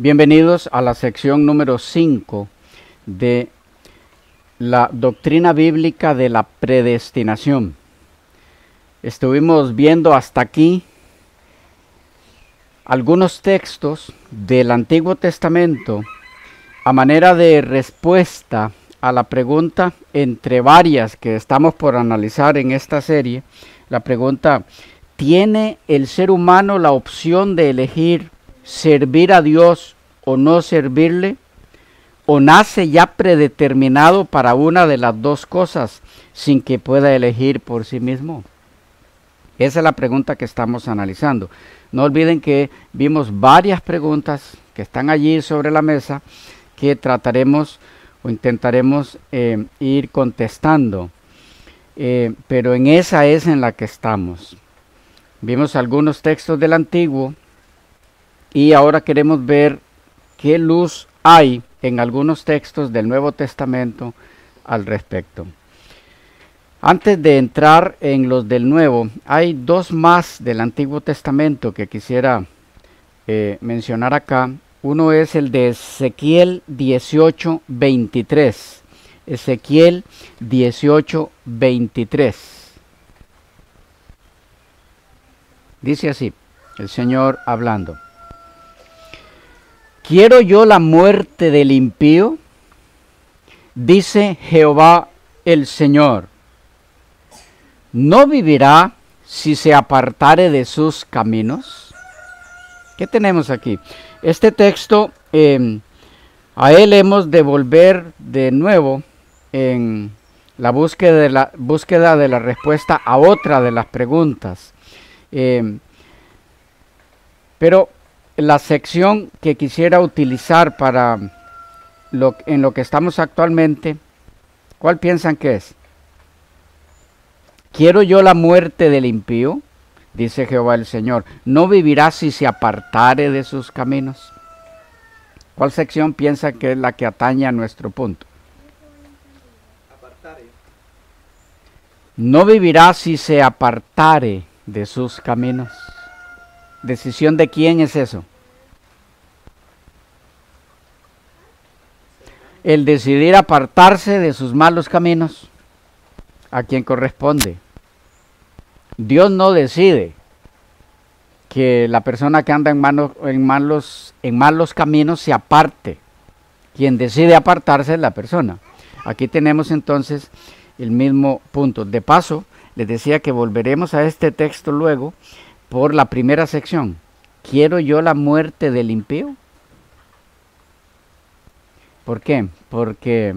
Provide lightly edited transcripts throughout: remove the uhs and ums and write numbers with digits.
Bienvenidos a la sección número 5 de la doctrina bíblica de la predestinación. Estuvimos viendo hasta aquí algunos textos del Antiguo Testamento a manera de respuesta a la pregunta, entre varias que estamos por analizar en esta serie, la pregunta: ¿tiene el ser humano la opción de elegir servir a Dios o no servirle? ¿O nace ya predeterminado para una de las dos cosas sin que pueda elegir por sí mismo? Esa es la pregunta que estamos analizando. No olviden que vimos varias preguntas que están allí sobre la mesa que trataremos o intentaremos ir contestando. Pero en esa es en la que estamos. Vimos algunos textos del Antiguo y ahora queremos ver qué luz hay en algunos textos del Nuevo Testamento al respecto. Antes de entrar en los del Nuevo, hay dos más del Antiguo Testamento que quisiera mencionar acá. Uno es el de Ezequiel 18:23. Ezequiel 18:23. Dice así, el Señor hablando: ¿quiero yo la muerte del impío? Dice Jehová el Señor. ¿No vivirá si se apartare de sus caminos? ¿Qué tenemos aquí? Este texto, a él hemos de volver de nuevo en la búsqueda de la respuesta a otra de las preguntas. Pero la sección que quisiera utilizar para en lo que estamos actualmente, ¿cuál piensan que es? ¿Quiero yo la muerte del impío? Dice Jehová el Señor. ¿No vivirá si se apartare de sus caminos? ¿Cuál sección piensa que es la que atañe a nuestro punto? Apartare. ¿No vivirá si se apartare de sus caminos? ¿Decisión de quién es eso? El decidir apartarse de sus malos caminos, ¿a quién corresponde? Dios no decide que la persona que anda en malos caminos se aparte. Quien decide apartarse es la persona. Aquí tenemos entonces el mismo punto. De paso, les decía que volveremos a este texto luego por la primera sección. ¿Quiero yo la muerte del impío? ¿Por qué? Porque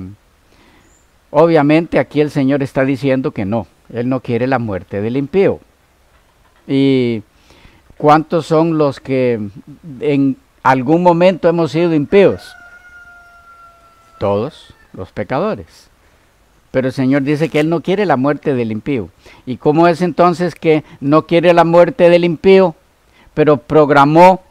obviamente aquí el Señor está diciendo que no. Él no quiere la muerte del impío. ¿Y cuántos son los que en algún momento hemos sido impíos? Todos los pecadores. Pero el Señor dice que Él no quiere la muerte del impío. ¿Y cómo es entonces que no quiere la muerte del impío, pero programó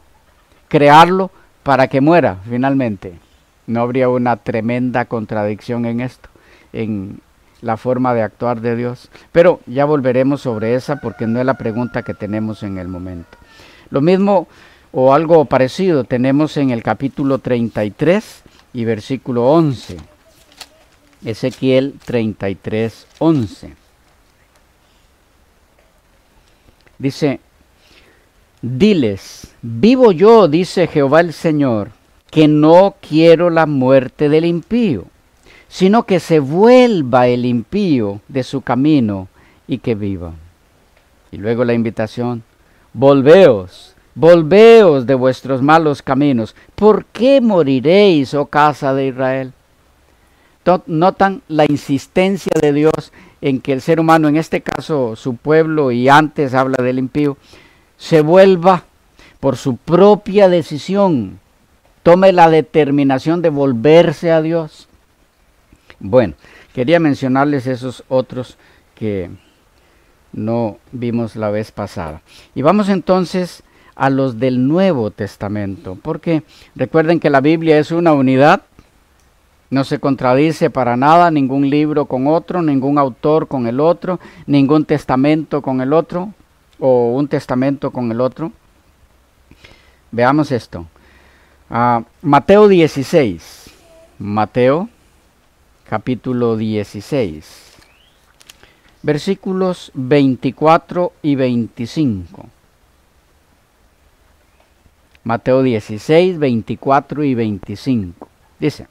crearlo para que muera finalmente? ¿No habría una tremenda contradicción en esto, en la forma de actuar de Dios? Pero ya volveremos sobre esa porque no es la pregunta que tenemos en el momento. Lo mismo o algo parecido tenemos en el capítulo 33 y versículo 11. Ezequiel 33:11. Dice: diles, vivo yo, dice Jehová el Señor, que no quiero la muerte del impío, sino que se vuelva el impío de su camino y que viva. Y luego la invitación: volveos, volveos de vuestros malos caminos. ¿Por qué moriréis, oh casa de Israel? Notan la insistencia de Dios en que el ser humano, en este caso su pueblo, y antes habla del impío, se vuelva por su propia decisión, tome la determinación de volverse a Dios. Bueno, quería mencionarles esos otros que no vimos la vez pasada. Y vamos entonces a los del Nuevo Testamento, porque recuerden que la Biblia es una unidad. No se contradice para nada ningún libro con otro, ningún autor con el otro, ningún testamento con el otro, o un testamento con el otro. Veamos esto. Mateo 16. Mateo capítulo 16. Versículos 24 y 25. Mateo 16, 24 y 25. Dice: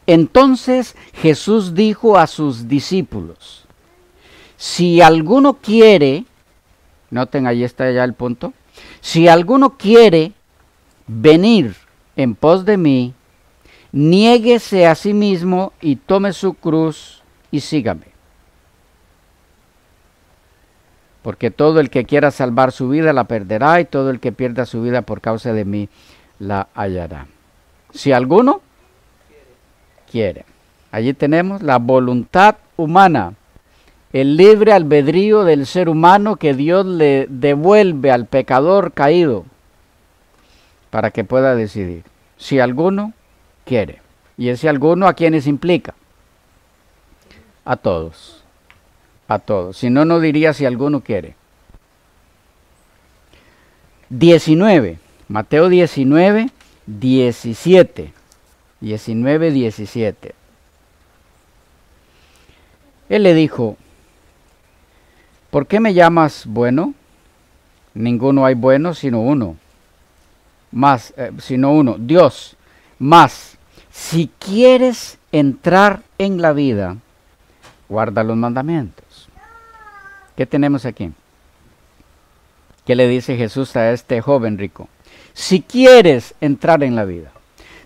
Entonces Jesús dijo a sus discípulos: si alguno quiere, noten, ahí está ya el punto, si alguno quiere venir en pos de mí, niéguese a sí mismo y tome su cruz y sígame. Porque todo el que quiera salvar su vida la perderá, y todo el que pierda su vida por causa de mí la hallará. Si alguno quiere. Allí tenemos la voluntad humana, el libre albedrío del ser humano que Dios le devuelve al pecador caído para que pueda decidir. Si alguno quiere. Y ese alguno, ¿a quiénes implica? A todos. A todos. Si no, no diría si alguno quiere. 19. Mateo 19, 17. 19, 17. Él le dijo: ¿por qué me llamas bueno? Ninguno hay bueno sino uno. Sino uno, Dios. Mas, si quieres entrar en la vida, guarda los mandamientos. ¿Qué tenemos aquí? ¿Qué le dice Jesús a este joven rico? Si quieres entrar en la vida,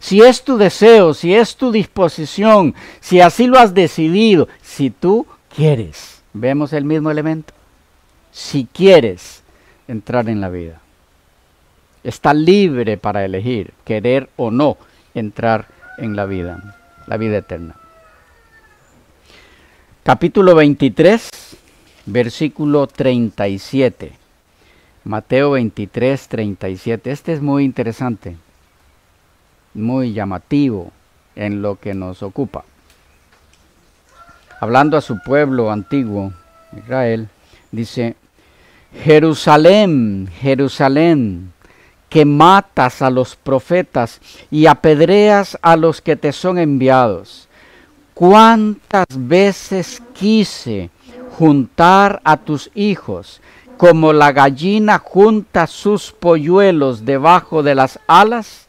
si es tu deseo, si es tu disposición, si así lo has decidido, si tú quieres, vemos el mismo elemento. Si quieres entrar en la vida, está libre para elegir, querer o no entrar en la vida eterna. Capítulo 23, versículo 37. Mateo 23, 37. Este es muy interesante, muy llamativo en lo que nos ocupa. Hablando a su pueblo antiguo, Israel, dice: Jerusalén, Jerusalén, que matas a los profetas y apedreas a los que te son enviados. ¿Cuántas veces quise juntar a tus hijos como la gallina junta sus polluelos debajo de las alas,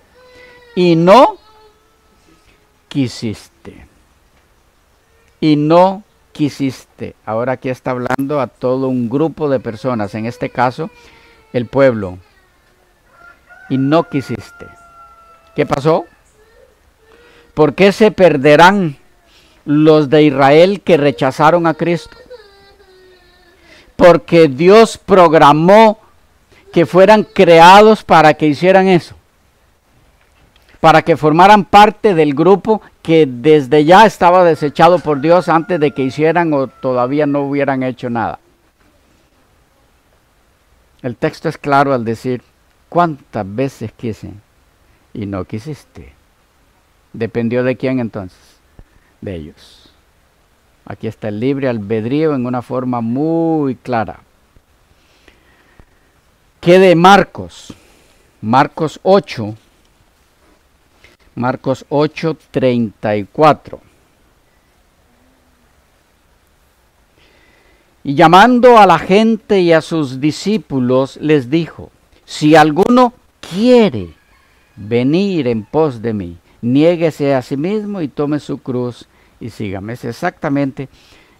y no quisiste? Y no quisiste. Ahora aquí está hablando a todo un grupo de personas, en este caso el pueblo. Y no quisiste. ¿Qué pasó? ¿Por qué se perderán los de Israel que rechazaron a Cristo? Porque Dios programó que fueran creados para que hicieran eso, para que formaran parte del grupo que desde ya estaba desechado por Dios antes de que hicieran o todavía no hubieran hecho nada. El texto es claro al decir: ¿cuántas veces quise y no quisiste? ¿Dependió de quién entonces? De ellos. Aquí está el libre albedrío en una forma muy clara. ¿Qué de Marcos? Marcos 8. Marcos 8, 34. Y llamando a la gente y a sus discípulos, les dijo: si alguno quiere venir en pos de mí, niéguese a sí mismo y tome su cruz y sígame. Es exactamente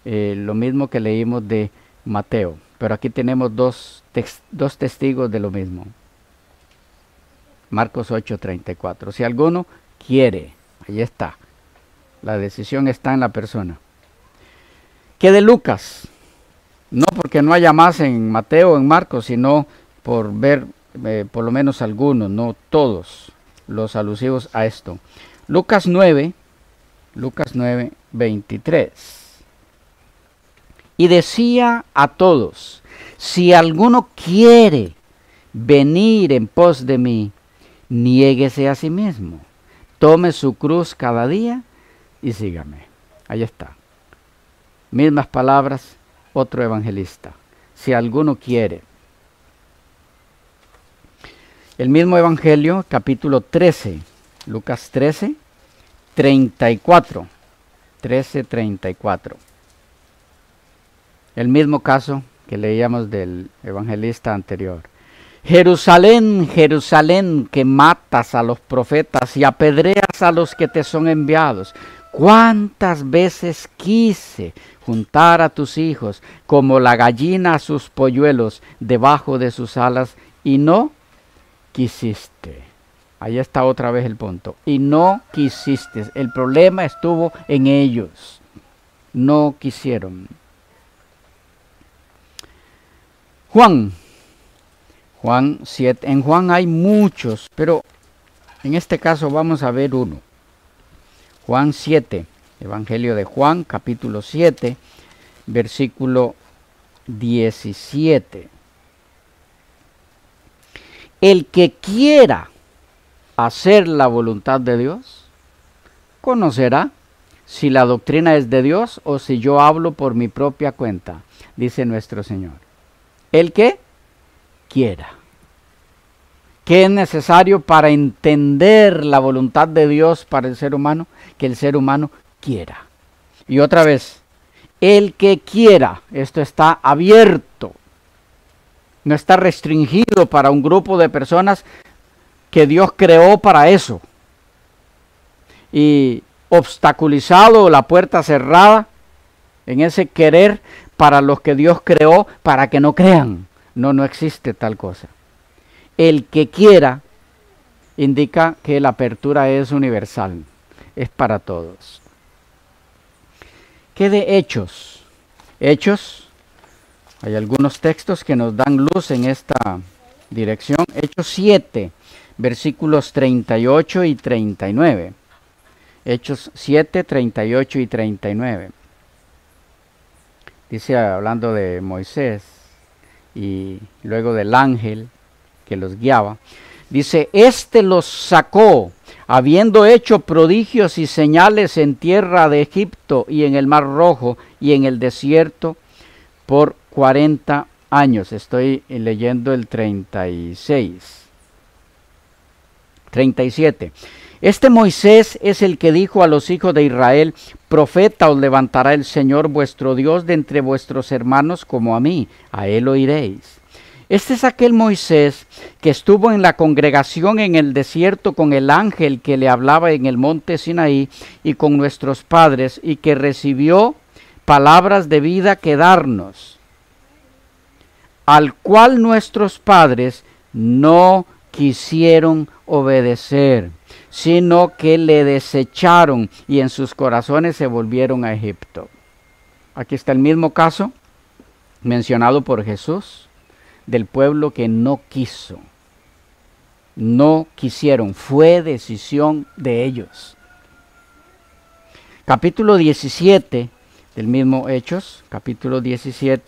lo mismo que leímos de Mateo, pero aquí tenemos dos testigos de lo mismo. Marcos 8, 34. Si alguno quiere, ahí está. La decisión está en la persona. ¿Qué de Lucas? No porque no haya más en Mateo o en Marcos, sino por ver por lo menos algunos, no todos los alusivos a esto. Lucas 9, 23. Y decía a todos: si alguno quiere venir en pos de mí, niéguese a sí mismo, tome su cruz cada día y sígame. Ahí está. Mismas palabras, otro evangelista. Si alguno quiere. El mismo Evangelio, capítulo 13, Lucas 13, 34. 13:34. El mismo caso que leíamos del evangelista anterior. Jerusalén, Jerusalén, que matas a los profetas y apedreas a los que te son enviados. ¿Cuántas veces quise juntar a tus hijos como la gallina a sus polluelos debajo de sus alas y no quisiste? Ahí está otra vez el punto. Y no quisiste. El problema estuvo en ellos. No quisieron. Juan 7. En Juan hay muchos, pero en este caso vamos a ver uno. Juan 7. Evangelio de Juan, capítulo 7, versículo 17. El que quiera hacer la voluntad de Dios, conocerá si la doctrina es de Dios o si yo hablo por mi propia cuenta, dice nuestro Señor. El que quiera. ¿Qué es necesario para entender la voluntad de Dios para el ser humano? Que el ser humano quiera. Y otra vez, el que quiera, esto está abierto, no está restringido para un grupo de personas que Dios creó para eso. Y obstaculizado, la puerta cerrada en ese querer para los que Dios creó para que no crean. No existe tal cosa. El que quiera indica que la apertura es universal, es para todos. ¿Qué de Hechos? Hechos, hay algunos textos que nos dan luz en esta dirección. Hechos 7, versículos 38 y 39. Hechos 7, 38 y 39. Dice, hablando de Moisés y luego del ángel que los guiaba, dice, este los sacó, habiendo hecho prodigios y señales en tierra de Egipto y en el Mar Rojo y en el desierto por 40 años. Estoy leyendo el 36. 37. Este Moisés es el que dijo a los hijos de Israel, profeta os levantará el Señor vuestro Dios de entre vuestros hermanos como a mí, a él oiréis. Este es aquel Moisés que estuvo en la congregación en el desierto con el ángel que le hablaba en el monte Sinaí y con nuestros padres y que recibió palabras de vida que darnos, al cual nuestros padres no quisieron obedecer, sino que le desecharon y en sus corazones se volvieron a Egipto. Aquí está el mismo caso mencionado por Jesús del pueblo que no quiso, no quisieron, fue decisión de ellos. Capítulo 17 del mismo Hechos, capítulo 17,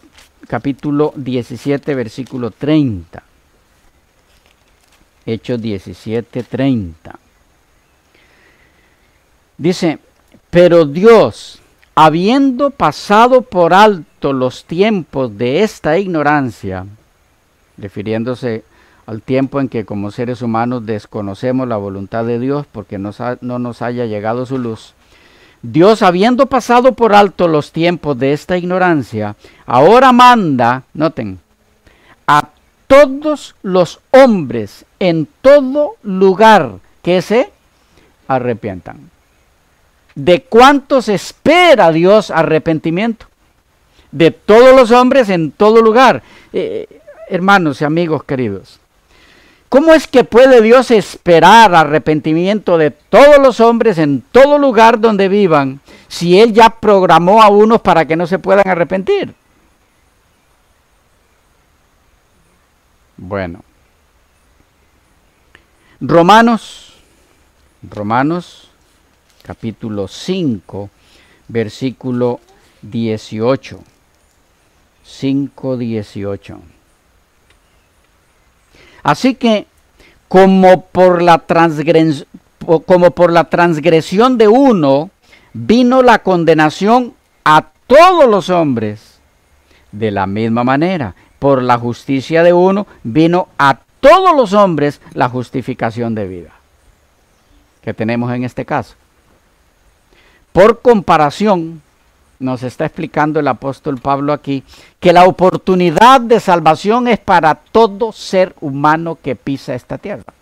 versículo 30. Hechos 17, 30. Dice, pero Dios, habiendo pasado por alto los tiempos de esta ignorancia, refiriéndose al tiempo en que como seres humanos desconocemos la voluntad de Dios porque no nos haya llegado su luz, Dios, habiendo pasado por alto los tiempos de esta ignorancia, ahora manda, noten, a todos los hombres en todo lugar que se arrepientan. ¿De cuántos espera Dios arrepentimiento? De todos los hombres en todo lugar. Hermanos y amigos queridos, ¿cómo es que puede Dios esperar arrepentimiento de todos los hombres en todo lugar donde vivan si Él ya programó a unos para que no se puedan arrepentir? Bueno, Romanos capítulo 5, versículo 18. 5:18. Así que, como por la transgresión de uno, vino la condenación a todos los hombres, de la misma manera, por la justicia de uno, vino a todos los hombres la justificación de vida que tenemos en este caso. Por comparación, nos está explicando el apóstol Pablo aquí que la oportunidad de salvación es para todo ser humano que pisa esta tierra.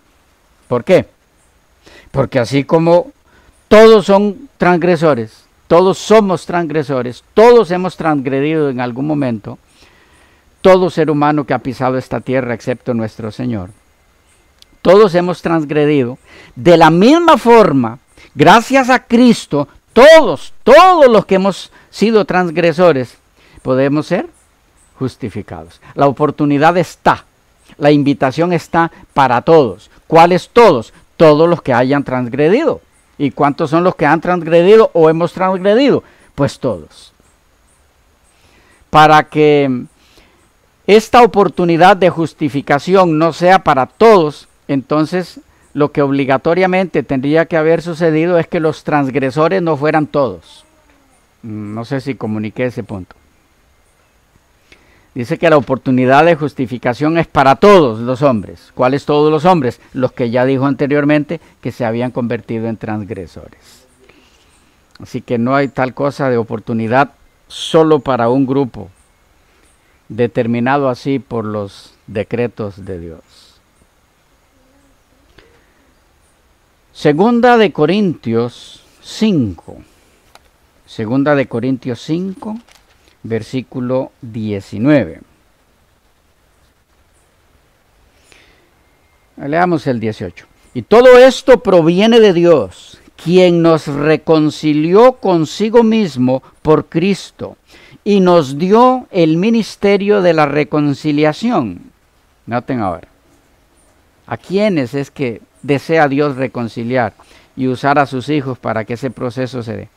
¿Por qué? Porque así como todos son transgresores, todos somos transgresores, todos hemos transgredido en algún momento, todo ser humano que ha pisado esta tierra excepto nuestro Señor, todos hemos transgredido. De la misma forma, gracias a Cristo, todos los que hemos sido transgresores, podemos ser justificados. La oportunidad está, la invitación está para todos. ¿Cuáles todos? Todos los que hayan transgredido. ¿Y cuántos son los que han transgredido o hemos transgredido? Pues todos. Para que esta oportunidad de justificación no sea para todos, entonces lo que obligatoriamente tendría que haber sucedido es que los transgresores no fueran todos. No sé si comuniqué ese punto. Dice que la oportunidad de justificación es para todos los hombres. ¿Cuáles todos los hombres? Los que ya dijo anteriormente que se habían convertido en transgresores. Así que no hay tal cosa de oportunidad solo para un grupo, determinado así por los decretos de Dios. Segunda de Corintios 5. Segunda de Corintios 5. Versículo 19. Leamos el 18. Y todo esto proviene de Dios, quien nos reconcilió consigo mismo por Cristo y nos dio el ministerio de la reconciliación. Noten ahora. ¿A quiénes es que desea Dios reconciliar y usar a sus hijos para que ese proceso se dé?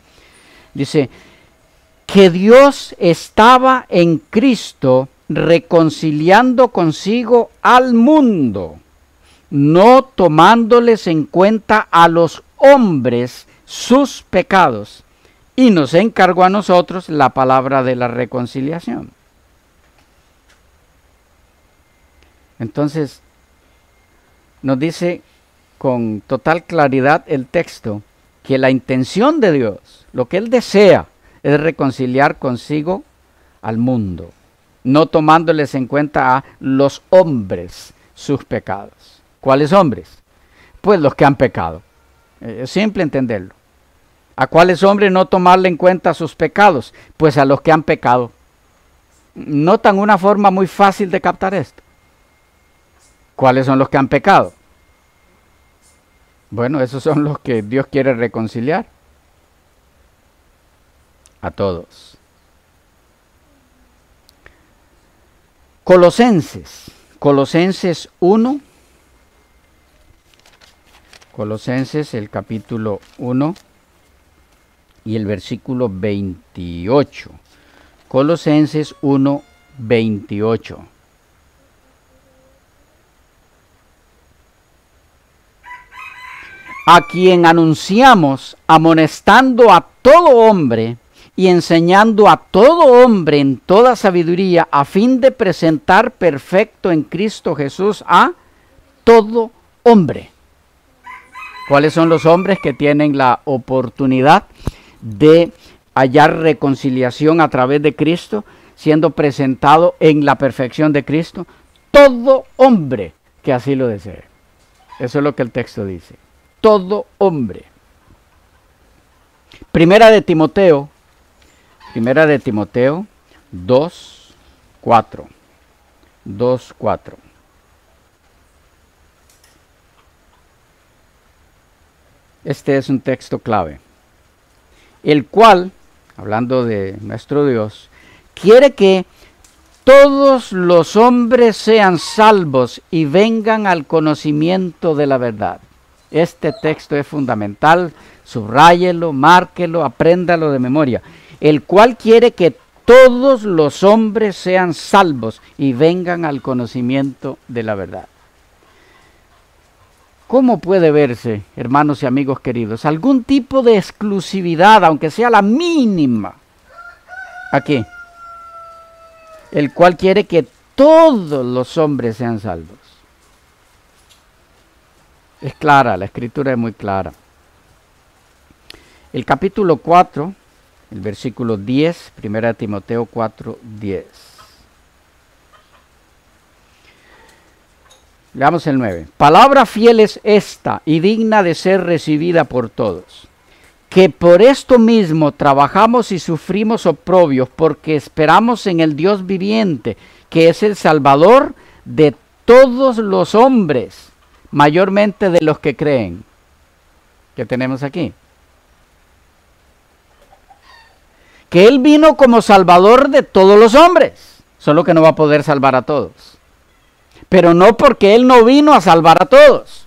Dice que Dios estaba en Cristo reconciliando consigo al mundo, no tomándoles en cuenta a los hombres sus pecados, y nos encargó a nosotros la palabra de la reconciliación. Entonces, nos dice con total claridad el texto que la intención de Dios, lo que Él desea, es reconciliar consigo al mundo, no tomándoles en cuenta a los hombres sus pecados. ¿Cuáles hombres? Pues los que han pecado. Es simple entenderlo. ¿A cuáles hombres no tomarle en cuenta sus pecados? Pues a los que han pecado. ¿Notan una forma muy fácil de captar esto? ¿Cuáles son los que han pecado? Bueno, esos son los que Dios quiere reconciliar. A todos. Colosenses 1. Colosenses, el capítulo 1 y el versículo 28. Colosenses 1, 28. A quien anunciamos amonestando a todo hombre y enseñando a todo hombre en toda sabiduría, a fin de presentar perfecto en Cristo Jesús a todo hombre. ¿Cuáles son los hombres que tienen la oportunidad de hallar reconciliación a través de Cristo, siendo presentado en la perfección de Cristo? Todo hombre que así lo desee. Eso es lo que el texto dice. Todo hombre. Primera de Timoteo 2, 4. 2, 4. Este es un texto clave, el cual, hablando de nuestro Dios, quiere que todos los hombres sean salvos y vengan al conocimiento de la verdad. Este texto es fundamental, subráyelo, márquelo, apréndalo de memoria. El cual quiere que todos los hombres sean salvos y vengan al conocimiento de la verdad. ¿Cómo puede verse, hermanos y amigos queridos, algún tipo de exclusividad, aunque sea la mínima, aquí? El cual quiere que todos los hombres sean salvos. Es clara, la escritura es muy clara. El capítulo 4, el versículo 10, 1 Timoteo 4, 10. Leamos el 9. Palabra fiel es esta y digna de ser recibida por todos, que por esto mismo trabajamos y sufrimos oprobios, porque esperamos en el Dios viviente, que es el Salvador de todos los hombres, mayormente de los que creen. ¿Qué tenemos aquí? Que Él vino como Salvador de todos los hombres, solo que no va a poder salvar a todos. Pero no porque Él no vino a salvar a todos,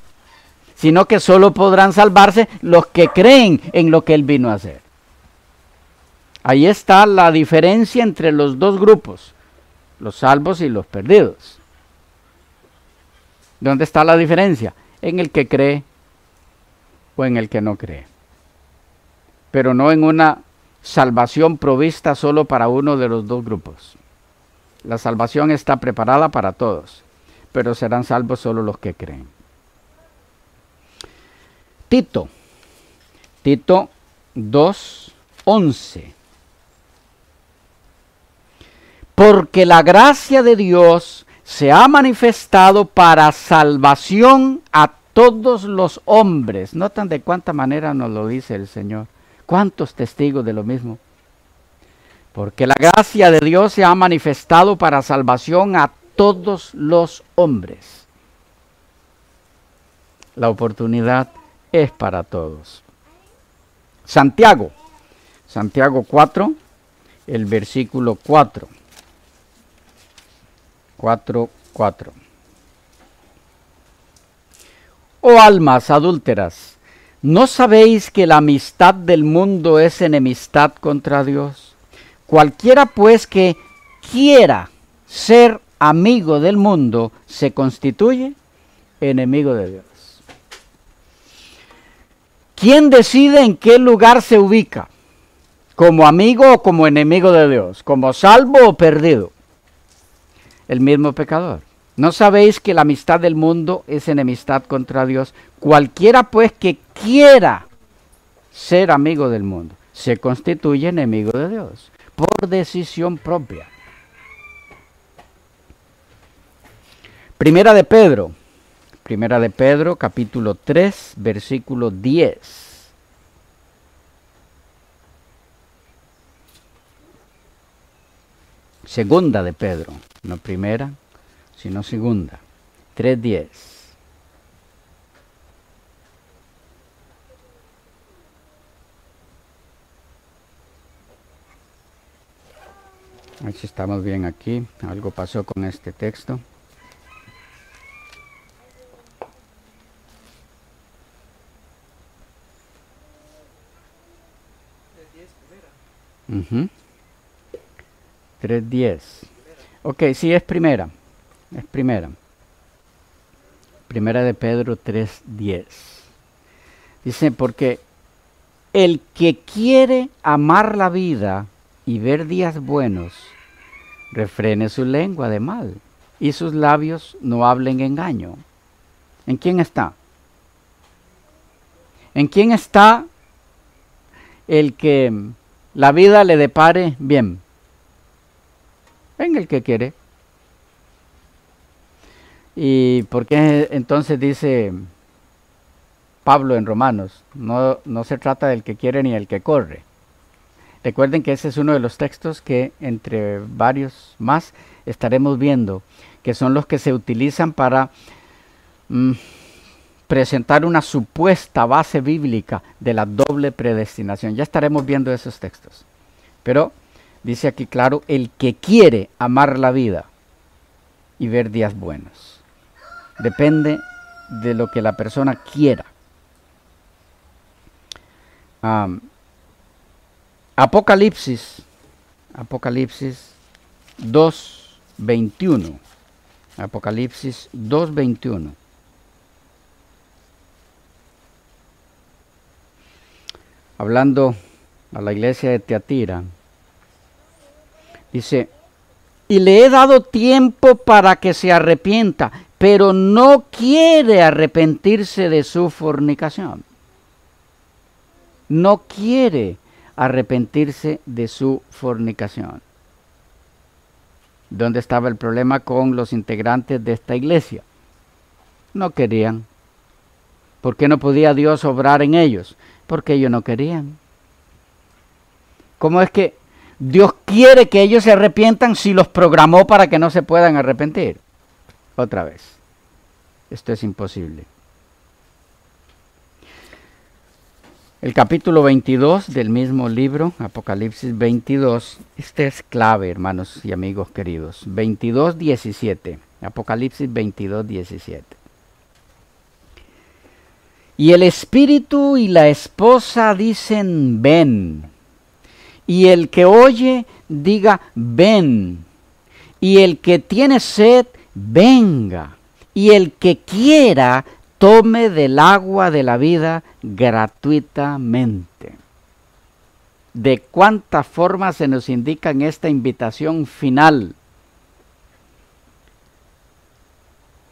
sino que solo podrán salvarse los que creen en lo que Él vino a hacer. Ahí está la diferencia entre los dos grupos, los salvos y los perdidos. ¿Dónde está la diferencia? En el que cree o en el que no cree. Pero no en una salvación provista solo para uno de los dos grupos. La salvación está preparada para todos, pero serán salvos solo los que creen. Tito 2:11. Porque la gracia de Dios se ha manifestado para salvación a todos los hombres. ¿Notan de cuánta manera nos lo dice el Señor? ¿Cuántos testigos de lo mismo? Porque la gracia de Dios se ha manifestado para salvación a todos los hombres. La oportunidad es para todos. Santiago 4, el versículo 4. 4:4. Oh almas adúlteras, ¿no sabéis que la amistad del mundo es enemistad contra Dios? Cualquiera pues que quiera ser amigo del mundo se constituye enemigo de Dios. ¿Quién decide en qué lugar se ubica? ¿Como amigo o como enemigo de Dios? ¿Como salvo o perdido? El mismo pecador. ¿No sabéis que la amistad del mundo es enemistad contra Dios? Cualquiera pues que quiera ser amigo del mundo se constituye enemigo de Dios por decisión propia. Primera de Pedro capítulo 3, versículo 10. Segunda de Pedro, no primera, sino segunda. 3:10. A ver si estamos bien aquí. Algo pasó con este texto. Uh-huh. 3:10. Ok, sí, es primera. Es primera. Primera de Pedro 3:10. Dice, porque el que quiere amar la vida y ver días buenos, refrene su lengua de mal y sus labios no hablen engaño. ¿En quién está? ¿En quién está el que la vida le depare bien? En el que quiere. ¿Y por qué entonces dice Pablo en Romanos? No se trata del que quiere ni el que corre. Recuerden que ese es uno de los textos que entre varios más estaremos viendo, que son los que se utilizan para presentar una supuesta base bíblica de la doble predestinación. Ya estaremos viendo esos textos. Pero dice aquí claro, el que quiere amar la vida y ver días buenos. Depende de lo que la persona quiera. Apocalipsis 2:21. Apocalipsis 2:21. Hablando a la iglesia de Tiatira, dice, y le he dado tiempo para que se arrepienta, pero no quiere arrepentirse de su fornicación. No quiere arrepentirse de su fornicación. ¿Dónde estaba el problema con los integrantes de esta iglesia? No querían. ¿Por qué no podía Dios obrar en ellos? Porque ellos no querían. ¿Cómo es que Dios quiere que ellos se arrepientan si los programó para que no se puedan arrepentir? Otra vez, esto es imposible. El capítulo 22 del mismo libro, Apocalipsis 22, este es clave, hermanos y amigos queridos. 22:17, Apocalipsis 22:17. Y el espíritu y la esposa dicen, ven. Y el que oye, diga, ven. Y el que tiene sed, venga. Y el que quiera, tome del agua de la vida gratuitamente. ¿De cuántas formas se nos indica en esta invitación final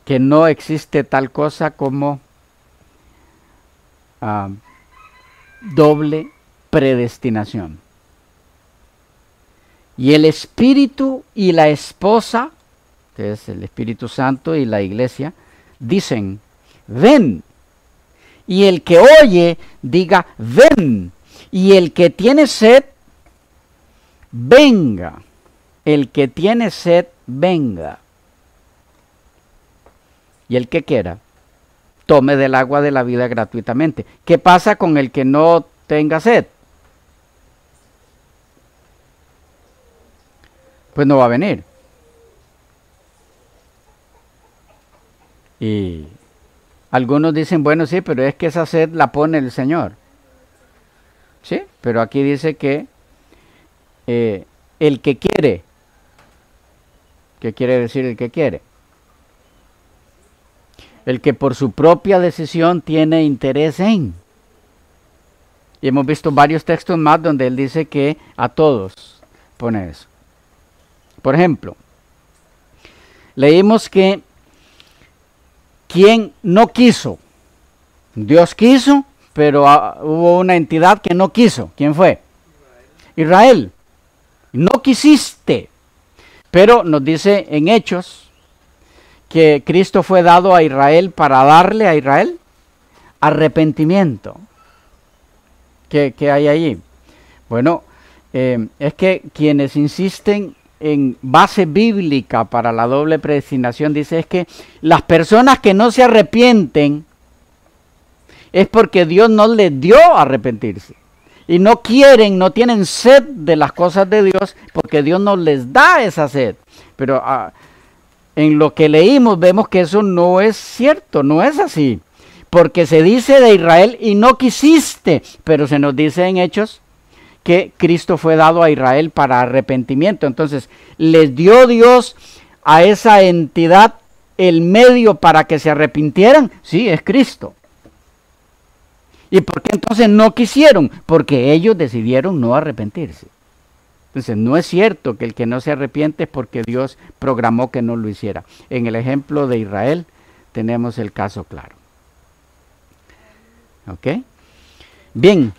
que no existe tal cosa como doble predestinación? Y el Espíritu y la esposa, que es el Espíritu Santo y la iglesia, dicen, ven. Y el que oye, diga, ven. Y el que tiene sed, venga. El que tiene sed, venga. Y el que quiera, tome del agua de la vida gratuitamente. ¿Qué pasa con el que no tenga sed? Pues no va a venir. Y algunos dicen, bueno, sí, pero es que esa sed la pone el Señor. Sí, pero aquí dice que el que quiere. ¿Qué quiere decir el que quiere? El que por su propia decisión tiene interés en. Y hemos visto varios textos más donde él dice que a todos pone eso. Por ejemplo, leímos que quien no quiso, Dios quiso, pero hubo una entidad que no quiso. ¿Quién fue? Israel. No quisiste, pero nos dice en Hechos que Cristo fue dado a Israel para darle a Israel arrepentimiento. ¿Qué hay allí? Bueno, es que quienes insisten en base bíblica para la doble predestinación, dice es que las personas que no se arrepienten es porque Dios no les dio a arrepentirse. Y no quieren, no tienen sed de las cosas de Dios porque Dios no les da esa sed. Pero en lo que leímos vemos que eso no es cierto, no es así. Porque se dice de Israel y no quisiste, pero se nos dice en Hechos que Cristo fue dado a Israel para arrepentimiento. Entonces, ¿les dio Dios a esa entidad el medio para que se arrepintieran? Sí, es Cristo. ¿Y por qué entonces no quisieron? Porque ellos decidieron no arrepentirse. Entonces, no es cierto que el que no se arrepiente es porque Dios programó que no lo hiciera. En el ejemplo de Israel tenemos el caso claro. ¿Ok? Bien.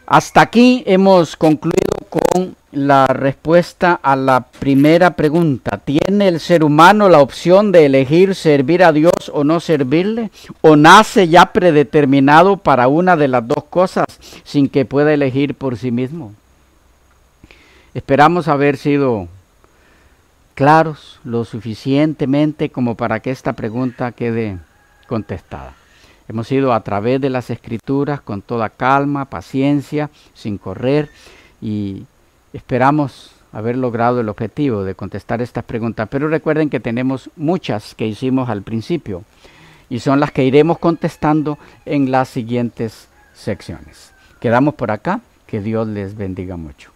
Hasta aquí hemos concluido con la respuesta a la primera pregunta. ¿Tiene el ser humano la opción de elegir servir a Dios o no servirle? ¿O nace ya predeterminado para una de las dos cosas sin que pueda elegir por sí mismo? Esperamos haber sido claros lo suficientemente como para que esta pregunta quede contestada. Hemos ido a través de las Escrituras con toda calma, paciencia, sin correr, y esperamos haber logrado el objetivo de contestar estas preguntas. Pero recuerden que tenemos muchas que hicimos al principio y son las que iremos contestando en las siguientes secciones. Quedamos por acá. Que Dios les bendiga mucho.